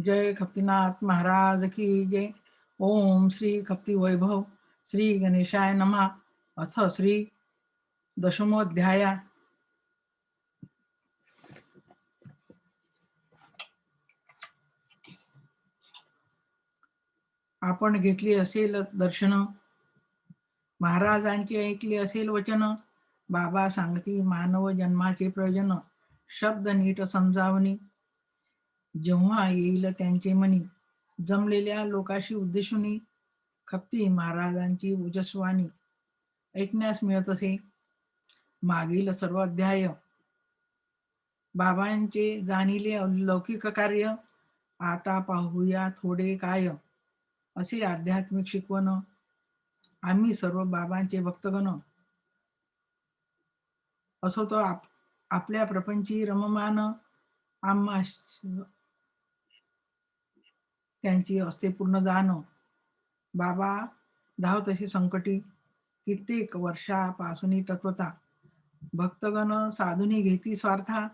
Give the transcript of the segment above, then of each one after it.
जय खप्तीनाथ महाराज की जय. ओम श्री खप्ती वैभव श्री गणेशाय नमः. अथ श्री दशमोध्याय. आपण घेतली असेल दर्शन, महाराजांची ऐकली असेल वचन. बाबा सांगती मानव जन्माचे प्रयोजन, शब्द नीट समजावणी जेव्हा येईल त्यांचे मनी. जमलेल्या लोकाशी उद्देशुनी खप्ती महाराजांची ओजस्वाणी ऐकण्यास मिळत असे. मागील सर्व अध्याय बाबांचे जाणिले लौकिक कार्य. आता पाहूया थोडे काय असे आध्यात्मिक शिकवण. आम्ही सर्व बाबांचे भक्तगण असो तो आपल्या प्रपंची रममान. आम्हा त्यांची असते पूर्ण जाण. बाबा धावतशी संकटी कित्येक वर्षापासून तत्वता. भक्तगण साधुनी घेती स्वार्था.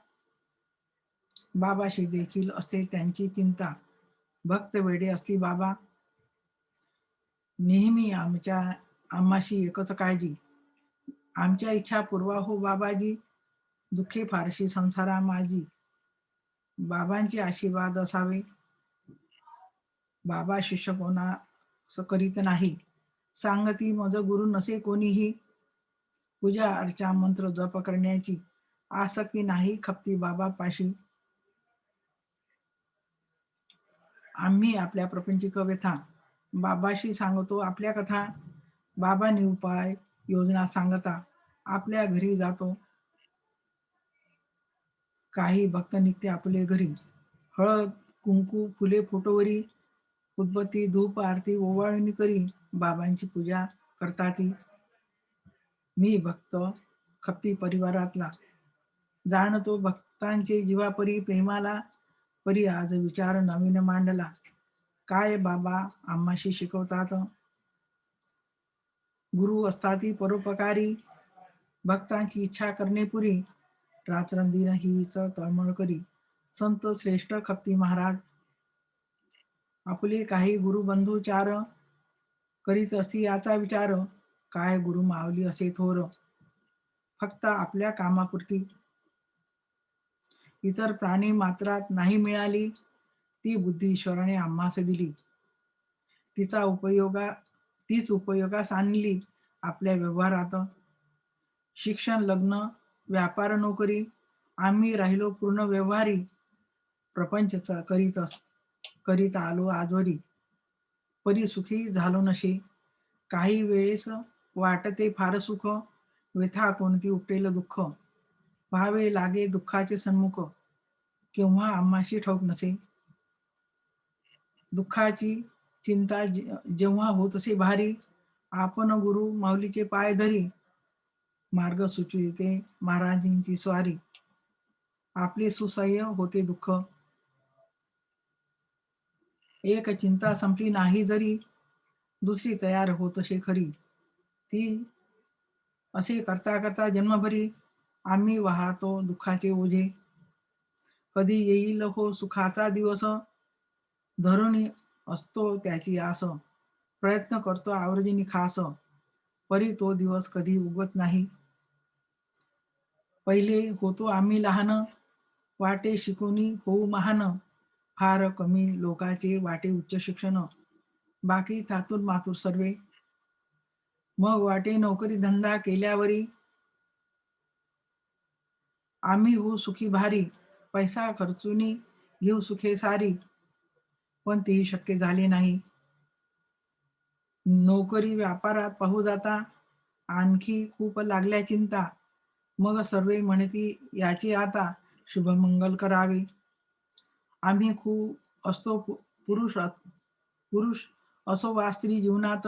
बाबाशी देखील असते त्यांची चिंता. भक्त वेडे असती बाबा, नेहमी आम्हाशी एकच काळजी. आमच्या इच्छा पुरवा हो बाबाजी, दुःखे फारशी संसारा माझी. बाबांचे आशीर्वाद असावे, बाबा शिष्य कोणा करीत नाही. सांगती मज गुरु नसे कोणीही, पूजा अर्चा मंत्र जप करण्याची आसक्ती नाही खप्ती बाबा पाशी. आम्ही आपल्या प्रपंचिक व्यथा बाबाशी सांगतो आपल्या कथा. बाबांनी उपाय योजना सांगता आपल्या घरी जातो. काही भक्त नित्य आपले घरी, हळद कुंकू फुले फोटोवरी, उदबत्ती धूप आरती ओवाळणी करी बाबांची पूजा करताती. मी भक्त खप्ती परिवारातला, जाणतो भक्तांचे जीवापरी प्रेमाला. परी आज विचार नवीन मांडला, काय बाबा आम्हाशी शिकवतात. गुरु असताती परोपकारी, भक्तांची इच्छा करणे पुरी. रात्रंदिन हीच तळमळ करी, संत श्रेष्ठ खप्ती महाराज. आपले काही गुरुबंधू चार, करीत असती याचा विचार. काय गुरु मावली असे थोर, फक्त आपल्या कामापुरती. इतर प्राणी मात्रात नाही मिळाली, ती बुद्धी ईश्वराने आम्हास दिली. तीच उपयोगास आणली आपल्या व्यवहारात. शिक्षण लग्न व्यापार नोकरी आम्ही राहिलो पूर्ण व्यवहारी. प्रपंच करीत आलो आजवरी, परी सुखी झालो नशे. काही वेळेस वाटते फार सुख, व्यथा कोणती उपटेल दुःख. पाहावे लागे दुःखाचे सन्मुख, केव्हा आम्हाशी ठाऊक नसे. दुःखाची चिंता जेव्हा होत असे भारी, आपण गुरु माऊलीचे पाय धरी. मार्ग सुचविते महाराजींची स्वारी, आपले सुसह्य होते दुःख. एक चिंता संपली नाही जरी, दुसरी तयार होत असे खरी. ती असे करता करता जन्मभरी, आम्ही वाहतो दुःखाचे ओझे. कधी येईल हो सुखाचा दिवस, धरून असतो त्याची आस. प्रयत्न करतो आवर्जून खास, परी तो दिवस कधी उगवत नाही. पहिले होतो आम्ही लहान, वाटे शिकवणी होऊ महान. फार कमी लोकाचे वाटे उच्च शिक्षण, बाकी थातून मातूर सर्वे. मग वाटे नोकरी धंदा केल्यावरी, आम्ही हो सुखी भारी. पैसा खर्चूनी घेऊ सुखे सारी, पण तेही शक्य झाले नाही. नोकरी व्यापारात पाहू जाता, आणखी खूप लागल्या चिंता. मग सर्वे म्हणती याची आता शुभमंगल करावे. आम्ही खूप असतो पुरुष असो वा स्त्री जीवनात,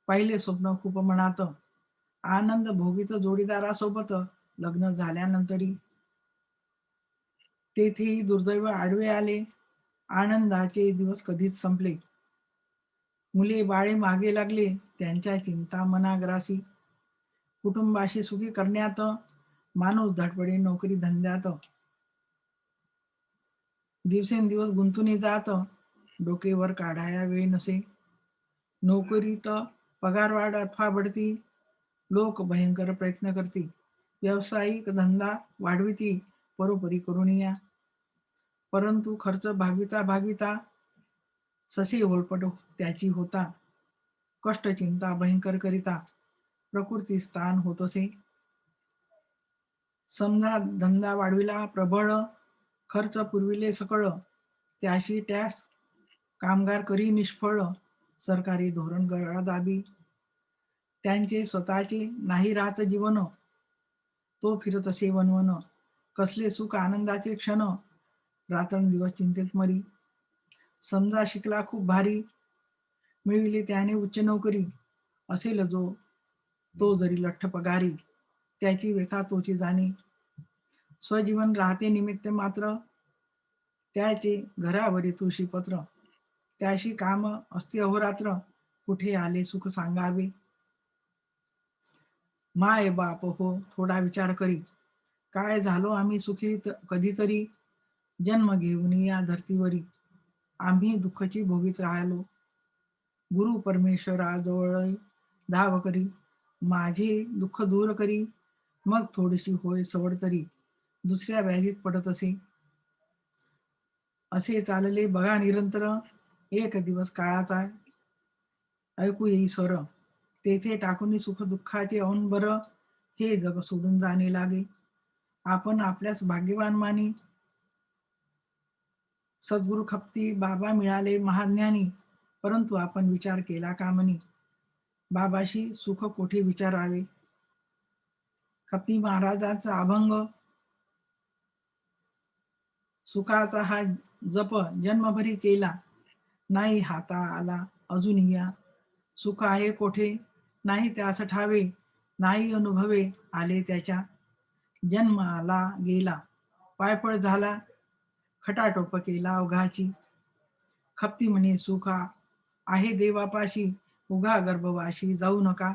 पहिले स्वप्न खूप मनात. आनंद भोगीच जोडीदारासोबत लग्न झाल्यानंतरी, तेथेही दुर्दैव आडवे आले. आनंदाचे दिवस कधीच संपले. मुले बाळे मागे लागले त्यांच्या चिंता मनाग्रासी. कुटुंबाशी सुखी करण्यात माणूस धडपडे नोकरी धंद्यात. दिवसेंदिवस गुंतून जात, डोकेवर काढाया वेळ नसे. नोकरीत पगार वाढ अथवा बढती, लोक भयंकर प्रयत्न करती. व्यावसायिक धंदा वाढविती, परोपरी करून या. परंतु खर्च भागविता भागविता ससे ओळपट त्याची होता. कष्ट चिंता भयंकर करिता, प्रकृती स्थान होत असे. समजा धंदा वाढविला प्रबळ, खर्च पुरविले सकळ, त्याशी टॅक्स कामगार करी निष्फळ, सरकारी धोरण गळादाबी. त्यांचे स्वतःचे नाही राहत जीवन, तो फिरत असे वनवन. कसले सुख आनंदाचे क्षण, रात्रंदिवस चिंतेत मरी. समजा शिकला खूप भारी, मिळविले त्याने उच्च नोकरी. असेल जो तो जरी लठ्ठ पगारी, त्याची व्यथा तोची जाणे. स्वजीवन राहते निमित्त मात्र, त्याचे घरावरी तुळशीपत्र. त्याशी काम असते अहोरात्र, कुठे आले सुख सांगावे. माय बाप हो थोडा विचार करी, काय झालो आम्ही सुखी कधीतरी. जन्म घेऊन या धर्तीवरी, आम्ही दुःखची भोगीत राहिलो. गुरु परमेश्वराजवळ धाव करी, माझे दुःख दूर करी. मग थोडीशी होय सवड तरी, दुसऱ्या व्याधीत पडत असे चालले बघा निरंतर. एक दिवस काळाचा ऐकू येई स्वर, तेथे टाकून सुख दुःखाचे औन हे जग सोडून जाणे लागे. आपण आपल्याच भाग्यवान मानी, सद्गुरु खप्ती बाबा मिळाले महाज्ञानी. परंतु आपण विचार केला कामनी, बाबाशी सुख कोठे विचारावे. खप्ती महाराजांचा अभंग, सुखाचा हा जप जन्मभरी केला, नाही हाता आला अजून या. सुख आहे कोठे नाही त्यास ठावे, नाही अनुभवे आले त्याच्या. जन्म आला गेला, पायपळ झाला, खटाटोप केला अवघाची. खप्ती म्हणे सुख आहे देवापाशी, उगा गर्भवाशी जाऊ नका.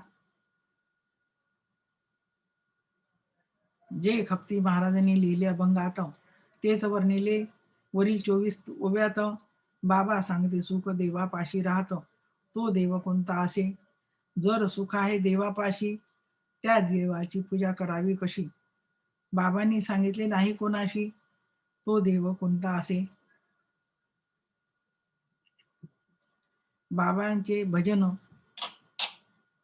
जे खप्ती महाराजांनी लिहिले अभंगात, तेच वर्णिले वरील 24 ओव्यात. बाबा सांगते सुख देवापाशी राहत, तो देव कोणता असे. जर सुख आहे देवापाशी, त्या देवाची पूजा करावी कशी. बाबांनी सांगितले नाही कोणाशी, तो देव कोणता असे. बाबांचे भजन,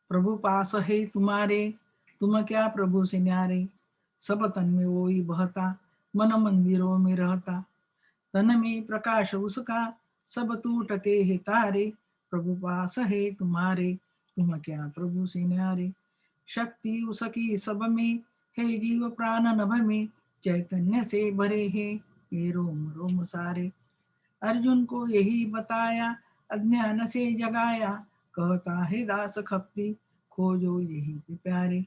प्रभु पास है तुम्हारे, तुम क्या प्रभु से न्यारे. सब तन में वोई बहता, मन मंदिरों में रहता. तन में प्रकाश उसका, सब टूटते हैं तारे. प्रभु पास है तुम्हारे, तुम क्या प्रभु से न्यारे. शक्ति उसकी सब में है, जीव प्राण नभ में चैतन्य से भरे हैं ये रोम रोम सारे. अर्जुन को यही बताया, अज्ञान से जगाया. कहता है दास खप्ती, खोजो यही पे प्यारे.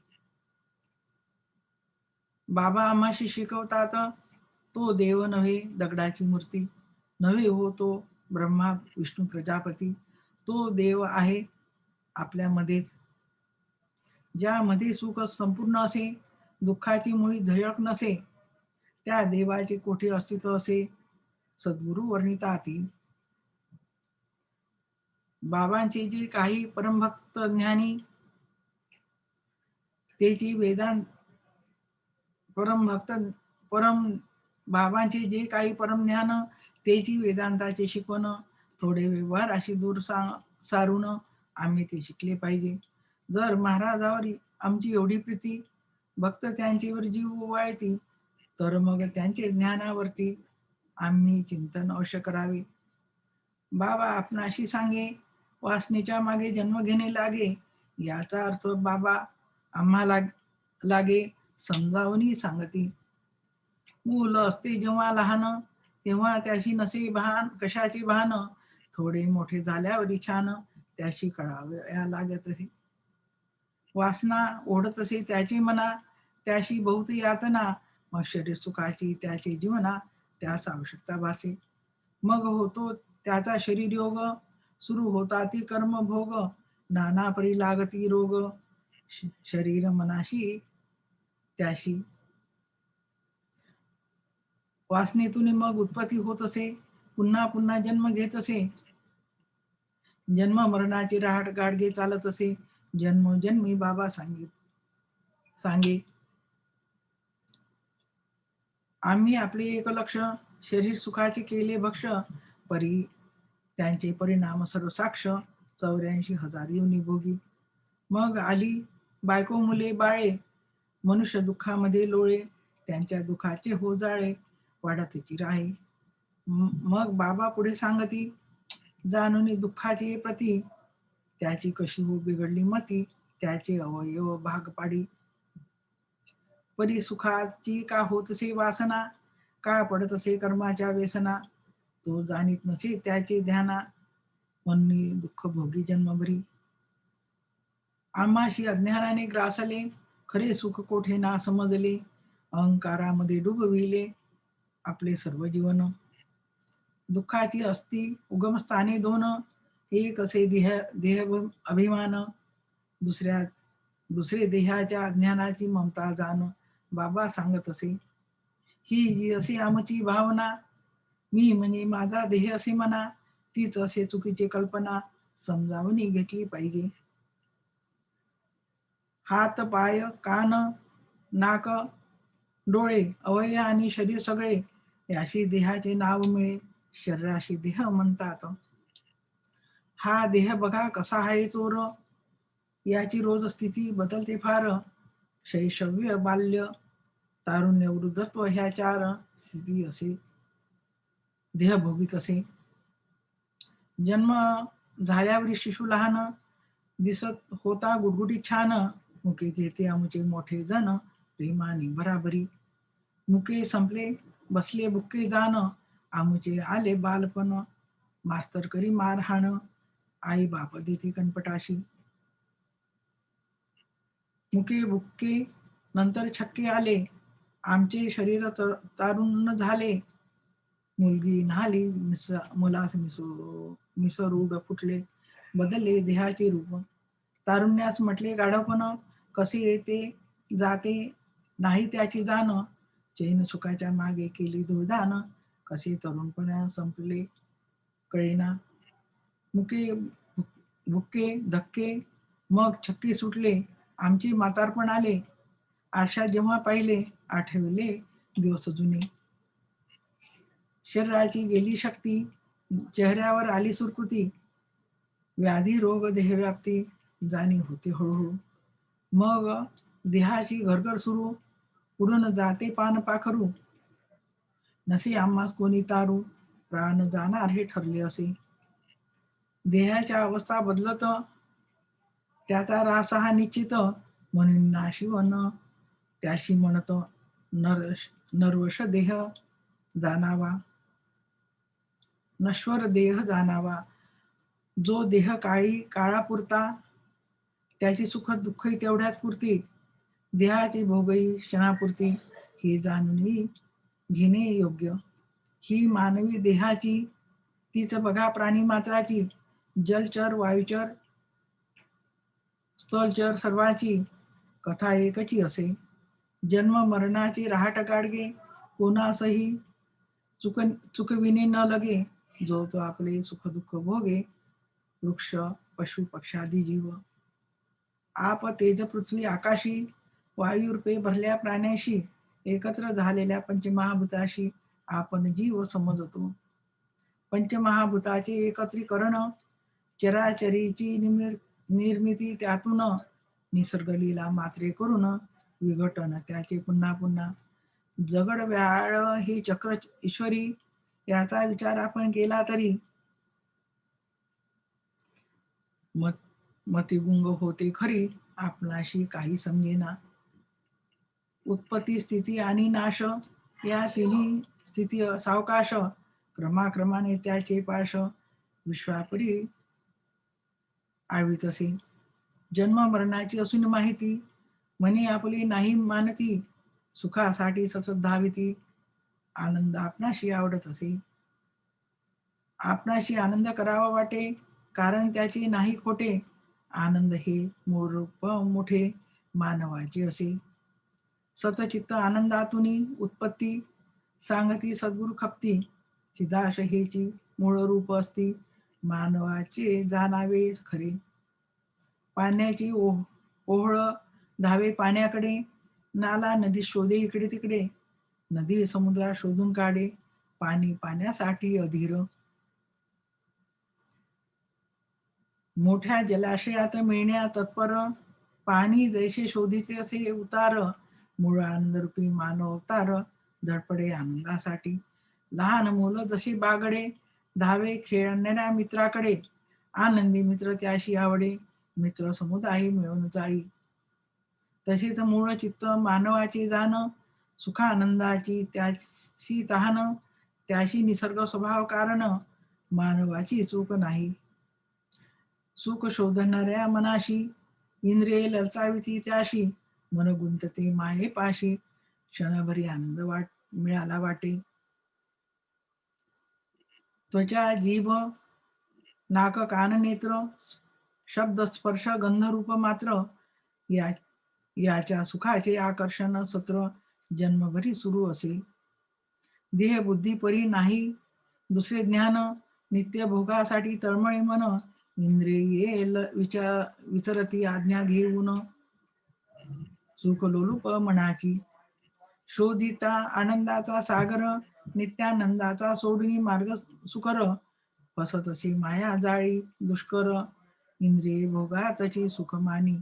बाबा आम्हाशी शिकवतात, तो देव नव्हे दगडाची मूर्ती, नव्हे हो तो ब्रह्मा विष्णू प्रजापती. तो देव आहे आपल्यामध्येच, ज्यामध्ये सुख संपूर्ण असे, दुःखाची मुळी झळक नसे. त्या देवाचे कोठे अस्तित्व असे, सद्गुरु वर्णिताती. बाबांचे जे काही परमभक्त ज्ञानी, त्याची वेदांत परमभक्त परम बाबांचे जे काही परम ज्ञान, त्याची वेदांताचे शिकवण थोडे व्यवहार अशी दूर सारून आम्ही ते शिकले पाहिजे. जर महाराजावर आमची एवढी प्रीती, भक्त त्यांच्यावर जीव ओवाळती, तर मग त्यांचे ज्ञानावरती आम्ही चिंतन अवश्य करावे. बाबा आपणाशी सांगे, वासनेच्या मागे जन्म घेणे लागे. याचा अर्थ बाबा आम्हाला लागे समजावून सांगती. मूल असते जेव्हा लहान, तेव्हा त्याशी नसे भान कशाचे भान. थोडे मोठे झाल्यावर छान, त्याशी कळावया लागत असे. वासना ओढत असे त्याची मना, त्याशी बहुत यातना. मग शरीर सुखाची त्याचे जीवना, त्यास आवश्यकता भासे. मग होतो त्याचा शरीर योग, सुरू होता ती कर्म भोग. नाना परी लागती रोग, शरीर मनाशी त्याशी. वासनेतून मग उत्पत्ती होत असे, पुन्हा पुन्हा जन्म घेत असे, जन्म मरणाची रहाट गाडगे चालत असे, जन्मोजन्मी बाबा सांगे. आम्ही आपले एकलक्ष शरीर सुखाचे केले भक्ष, परी त्यांचे परिणाम सर्व साक्ष, 84,000 योनी भोगी. मग आली बायको मुले बाळे, मनुष्य दुःखामध्ये लोळे, त्यांच्या दुःखाचे हो जाळे, वाढतची राहे. मग बाबा पुढे सांगती, जाणून दुःखाची प्रती, त्याची कशी हो बिघडली मती, त्याचे अवयव भाग पाडी. परी सुखाची का होत असे वासना, का पडत असे कर्माच्या व्यसना, तो जाणीत नसे त्याचे ध्याना, म्हणून दुःख भोगी जन्मभरी. आम्हाशी अज्ञानाने ग्रासले, खरे सुख कोठे ना समजले, अहंकारामध्ये डुबविले आपले सर्व जीवन. दुःखाची असती उगमस्थाने दोन, एक असे देह अभिमान, दुसरे देहाच्या अज्ञानाची ममता जाण. बाबा सांगत असे, ही जी असे आमची भावना, मी म्हणे माझा देह असे म्हणा, तीच असे चुकीची कल्पना समजावून घेतली पाहिजे. हात पाय कान नाक डोळे अवयव आणि शरीर सगळे, याशी देहाचे नाव मिळे, शरीराशी देह म्हणतात. हा देह बघा कसा आहे चोर, याची रोज स्थिती बदलते फार, शैशव्य बाल्य तारुण्य वृद्धत्व ह्या चार स्थिती असे देह भोगीत असे. जन्म झाल्यावर शिशु लहान, दिसत होता गुडगुडी छान, मुके घेते आमचे मोठे जण, प्रेमाने बराबरी. मुके संपले बसले बुक्के जाण, आमचे आले बालपण, मास्तर करी मारहाण, आई बाप देते कणपटाशी. मुके बुक्के नंतर छक्के आले, आमचे शरीर तारुण्य झाले, मुलगी न्हाली मुलास मिसरूड फुटले, बदलले देहाचे रूप. तारुण्यास म्हटले गाढवपण, कसे येते जाते नाही त्याची जाण, चैन सुखाच्या मागे केली दुर्दान, कसे तरुणपणा संपले कळेना. मुके भुक्के धक्के मग छक्के सुटले, आमचे म्हातारपण आले, आरशात जेव्हा पाहिले आठवले दिवस जुने. शरीराची गेली शक्ती, चेहऱ्यावर आली सुरकुती, व्याधी रोग देहव्याप्ती जाणीव होते हळूहळू. मग देहाची घरघर सुरू, उडून जाते पान पाखरू, नसे आम्हास कोणी तारू, प्राण जाणार हे ठरले असे. देहाच्या अवस्था बदलत, त्याचा रास हा निश्चित, म्हणून नाशिवन त्याशी म्हणत, नरवश देह जाणावा, नश्वर देह जाणावा. जो देह काळापुरता, त्याची सुख दुःखही तेवढ्याच पुरती, देहाची भोगई क्षणापुरती, हे जाणून घेणे योग्य. ही मानवी देहाची, तीच बघा प्राणी मात्राची, जलचर वायुचर स्थलचर सर्वाची कथा एकची असे. जन्म मरणाची रहाट गाडगे, कोणासही चुकविणे न लगे, जो तो आपले सुख दुःख भोगे, वृक्ष पशु पक्षादी जीव. आप तेज पृथ्वी आकाशी, वायू रूपे भरल्या प्राण्याशी, एकत्र झालेल्या पंचमहाभूताशी आपण जीव समजतो. पंचमहाभूताचे एकत्रीकरण, चराचरीची निर्मिती त्यातून, निसर्ग लीला मात्रे करून, विघटन त्याचे पुन्हा पुन्हा. जगड व्याळ हे चक्र ईश्वरी, याचा विचार आपण केला तरी मतिगुंग होते खरी, आपणाशी काही समजेना. उत्पत्ती स्थिती आणि नाश, या तिन्ही स्थिती सावकाश, क्रमाक्रमाने त्याचे पाश विश्वापरी आळवीत असे. जन्म मरणाची असून माहिती, म्हणे आपली नाही मानती, सुखासाठी सतत धाविती, आनंद आपणाशी आवडत असे. आपणाशी आनंद करावा वाटे, कारण त्याचे नाही खोटे, आनंद हे मूर्प मोठे मानवाचे असे. सतचित्त आनंदातून उत्पत्ती, सांगती सद्गुरु खपती चिदाश हेची मूळ रूप असती मानवाचे जाणावे खरे. पाण्याची ओहळ धावे पाण्याकडे नाला नदी शोधे इकडे तिकडे नदी समुद्रा शोधून काढे पाणी पाण्यासाठी अधीर. मोठ्या जलाशयात मिळण्या तत्पर पाणी जैसे शोधीचे असे उतार मूळ आनंदरूपी मानव अवतार धडपडे आनंदासाठी. लहान मुलं जशी बागडे धावे खेळणाऱ्या मित्राकडे आनंदी मित्र त्याशी आवडे मित्र समुदाय मिळून जाई. तसेच मूळ चित्त मानवाची जाण सुखानंदाची त्याशी तहान त्याशी निसर्ग स्वभाव कारण मानवाची चूक नाही. सुख शोधणाऱ्या मनाशी इंद्रिये ललचाविती त्याशी मन गुंतते मायेपाशी क्षणभरी आनंद मिळाला वाटे. त्वचा जीभ नाक कान नेत्र शब्द स्पर्श गंध रूप मात्र याच्या सुखाचे आकर्षण सत्र जन्मभरी सुरू असे. देह बुद्धी परी नाही दुसरे ज्ञान नित्य भोगासाठी तळमळी मन इंद्रिये विचरती आज्ञा घेऊन सुख लोलुप मनाची. शोधिता आनंदाचा सागर नित्यानंदाचा सोडणी मार्ग सुकर फसतशी माया जाळी दुष्कर इंद्रिये भोगातची सुखमानी.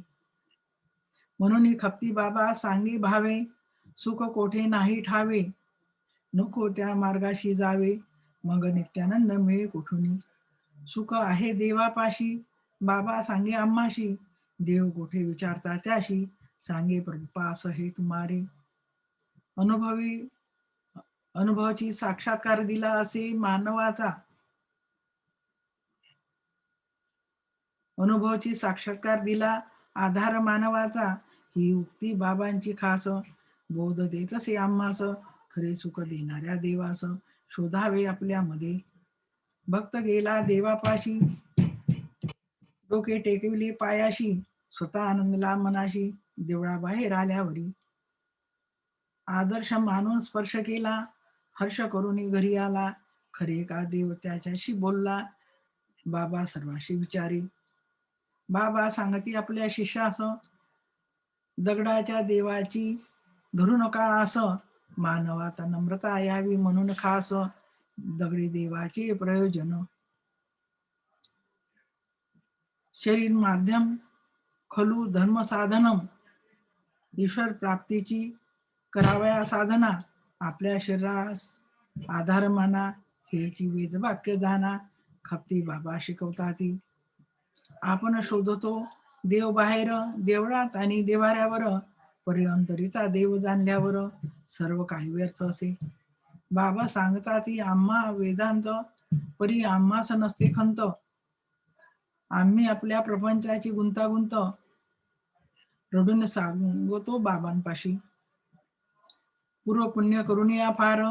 म्हणून खपती बाबा सांगी भावे सुख कोठे नाही ठावे नको त्या मार्गाशी जावे मग नित्यानंद मिळे कुठुनी. सुख आहे देवापाशी बाबा सांगे आम्हाशी देव कोठे विचारता त्याशी सांगे प्रभुपास हे तुम्हारे. अनुभवाची साक्षात्कार दिला असे मानवाचा अनुभवाची साक्षात्कार दिला आधार मानवाचा ही उक्ती बाबांची खास. बोध देत असे आम्हास खरे सुख देणाऱ्या देवास शोधावे आपल्यामध्ये. भक्त गेला देवापाशी डोके टेकविले पायाशी स्वतः आनंदला मनाशी देवळाबाहेर आल्यावरी. आदर्श मानून स्पर्श केला हर्ष करून घरी आला खरे का देव त्याच्याशी बोलला बाबा सर्वांशी विचारी. बाबा सांगती आपल्या शिष्यास दगडाच्या देवाची धरू नका असं मानवात नम्रता यावी म्हणून खास दगडी देवाचे प्रयोजन. शरीर माध्यम खलू धर्म साधनम ईश्वर प्राप्तीची करावया साधना आपल्या शरीरास आधार माना हेची वेदवाक्य जाणा खपती बाबा शिकवताती. आपण शोधतो देव बाहेर देवळात आणि देवाऱ्यावर पर्यंतरीचा देव जाणल्यावर सर्व काही व्यर्थ असे. बाबा सांगतात आम्हा वेदांत परी आम्हास नसते खंत आम्ही आपल्या प्रपंचाची गुंतागुंत रडून सांगतो बाबांपाशी. पूर्व पुण्य करून या फार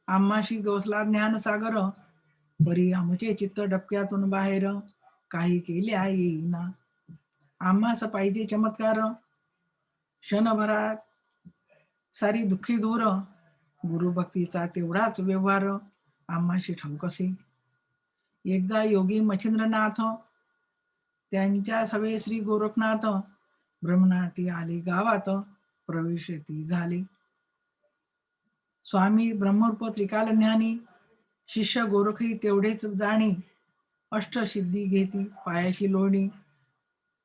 आम्हाशी गवसला ज्ञान सागर परी आमचे चित्त डबक्यातून बाहेर काही केल्या येईना. आम्हास पाहिजे चमत्कार क्षणभरात सारी दुःखी दूर गुरुभक्तीचा तेवढाच व्यवहार आम्हाशी ठाऊक असे. एकदा योगी मच्छिंद्रनाथ त्यांच्या सवे श्री गोरखनाथ ब्रह्मनाथी आले गावात प्रवेश ती झाले. स्वामी ब्रह्मरूप त्रिकाल ज्ञानी शिष्य गोरखी तेवढेच जाणी अष्टसिद्धी घेती पायाशी लोणी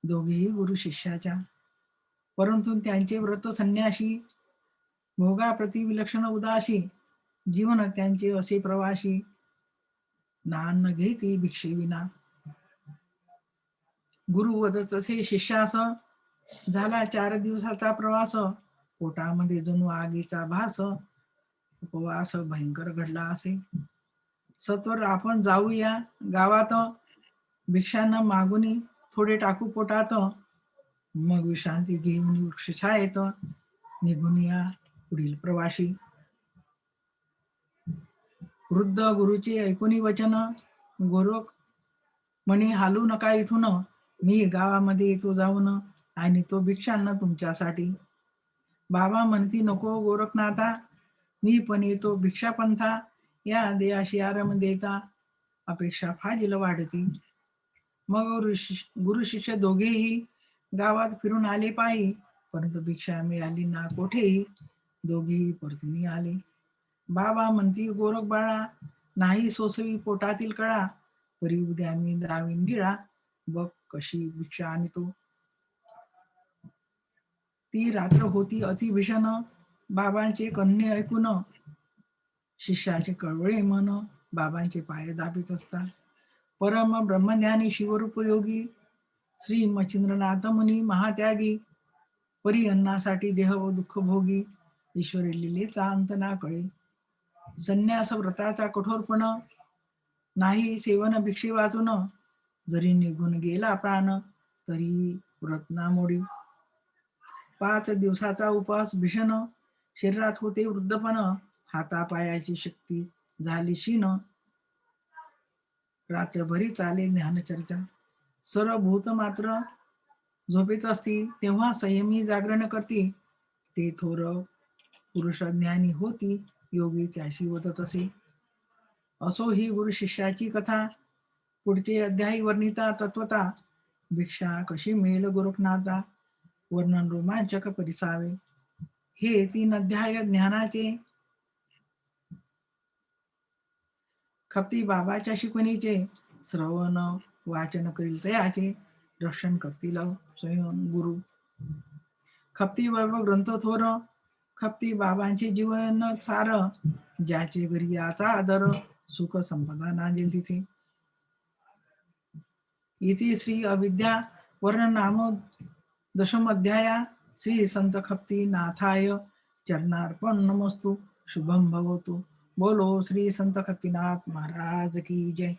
दोघेही गुरु शिष्याच्या. परंतु त्यांचे व्रत संन्याशी भोगाप्रती विलक्षण उदासी जीवन त्यांचे असे प्रवासी नान घेती भिक्षेविना. गुरु वदत असे शिष्यास झाला 4 दिवसाचा प्रवास पोटामध्ये जणू आगीचा भास उपवास भयंकर घडला असे. सत्वर आपण जाऊया गावात भिक्षांना मागुनी थोडे टाकू पोटात मग विश्रांती घेऊन वृक्षछायेत निघून या पुढील प्रवासी. वृद्ध गुरुचे ऐकुनी वचन गोरख म्हणे हालू नका इथून मी गावामध्ये येतो जाऊन आणि तो भिक्षांना तुमच्यासाठी. बाबा म्हणती नको गोरखनाथा मी पण येतो भिक्षापंथा, या देयाशी आरम देता, अपेक्षा फाजील वाढती. मग गुरु शिष्य दोघेही गावात फिरून आले पायी, परंतु भिक्षा मिळाली ना कोठेही. दोघेही परतून आले. बाबा म्हणती गोरख बाळा, नाही सोसवी पोटातील कळा, परी उद्या मी दावीन गिळा, बघ कशी भिक्षा आणतो. ती रात्र होती अतिभीषण, बाबांचे कन्ये ऐकून शिष्याचे कळवळे मन, बाबांचे पाय दाबीत असता. परम ब्रह्मज्ञानी शिवरूप योगी श्री मच्छिंद्रनाथ मुनी महात्यागी, परी अन्नासाठी देह व दुःख भोगी, ईश्वरी लिलेचा अंत ना कळे. संन्यास व्रताचा कठोरपण, नाही सेवन भिक्षे वाचून, जरी निघून गेला प्राण तरी व्रत ना मोडी. 5 दिवसाचा उपवास भीषण, शरीरात होते वृद्धपण, हातापायाची शक्ती झाली क्षीण. रात्रभरी चाले ज्ञानचर्चा, सर्व भूत मात्र झोपेत असती, तेव्हा संयमी जागरण करती. ते थोर पुरुष ज्ञानी होती, योगी त्याशी वदत असे. असो ही गुरु शिष्याची कथा, पुढचे अध्यायी वर्णिता तत्वता. भिक्षा कशी मिळेल गोरखनाथा, वर्णन रोमांचक परिसावे. हे 3 अध्याय ज्ञानाचे, खपती बाबाच्या शिकवणीचे, श्रवण वाचन करील तयाचे, रक्षण करतील स्वयं गुरु. खपती वैभव ग्रंथ थोर, खपती बाबांचे जीवन सार, ज्याचे घरी याचा आदर, सुख संपदा नांदेल तिथे. इति श्री अविद्या वर्ण नाम दशम अध्याया, श्री संत खपती नाथाय चरणार्पण नमस्तु. शुभम भवतु. बोलो श्री संत खपतीनाथ महाराज की जय.